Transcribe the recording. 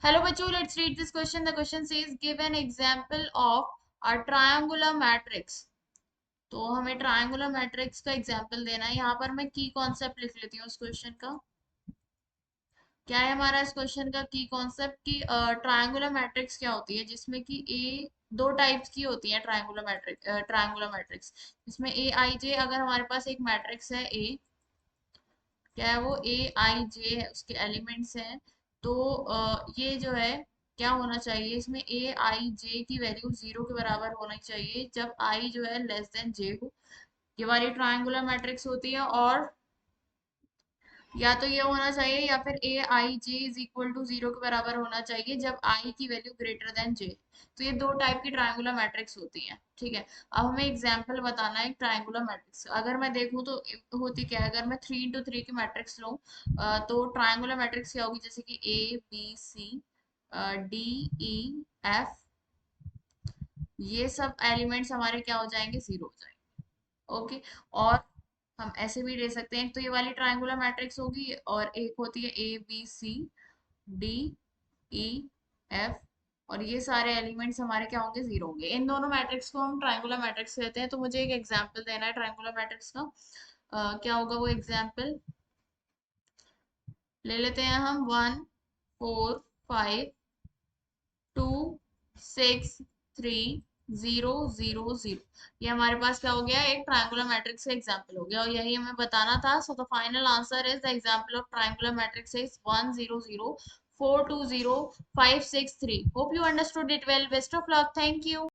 Hello बच्चों, let's read this question. The question says give an example of a triangular matrix. तो हमें triangular matrix का example देना है। यहाँ पर मैं की कॉन्सेप्ट लिख लेती हूँ उस क्वेश्चन का। क्या है हमारा इस क्वेश्चन का की कॉन्सेप्ट की ट्रायंगुलर मैट्रिक्स क्या होती है, जिसमें कि ए दो टाइप्स की होती है ट्रायंगुलर मैट्रिक्स जिसमें ए आई जे। अगर हमारे पास एक मैट्रिक्स है ए, क्या है वो ए आई जे है, उसके एलिमेंट्स हैं। तो ये जो है क्या होना चाहिए, इसमें ए आई जे की वैल्यू जीरो के बराबर होनी चाहिए जब आई जो है लेस देन जे हो। ये वाली ट्रायंगुलर मैट्रिक्स होती है। और या तो ये होना चाहिए या फिर ए आई जे इज इक्वल टू जीरो के बराबर होना चाहिए जब आई की वैल्यू ग्रेटर देन जे। तो ये दो टाइप की ट्रायंगुलर मैट्रिक्स होती हैं, ठीक है। अब हमें एग्जांपल बताना है ट्रायंगुलर मैट्रिक्स। अगर मैं देखूं तो होती क्या है, अगर मैं 3 into 3 की मैट्रिक्स लूं तो ट्रायंगुलर मैट्रिक्स क्या होगी, जैसे कि A B C D E F, ये सब एलिमेंट्स हमारे क्या हो जाएंगे, जीरो हो जाएंगे। ओके। और हम ऐसे भी ले सकते हैं, तो ये वाली ट्रायंगुलर मैट्रिक्स होगी और एक होती है A B C D E F, और ये सारे एलिमेंट्स हमारे क्या होंगे, जीरो होंगे। इन दोनों मैट्रिक्स को हम ट्रायंगुलर मैट्रिक्स कहते हैं। तो मुझे एक एग्जांपल देना है ट्रायंगुलर मैट्रिक्स का। क्या होगा वो एग्जांपल, ले लेते हैं हम 1 4 5 2 6 3 0 0 0। ये हमारे पास क्या हो गया, एक ट्रायंगुलर मैट्रिक्स का एग्जांपल हो गया और यही हमें बताना था। So the final answer is the example of triangular matrix is 1 0 0 4 2 0 5 6 3। Hope you understood it well. Best of luck. Thank you.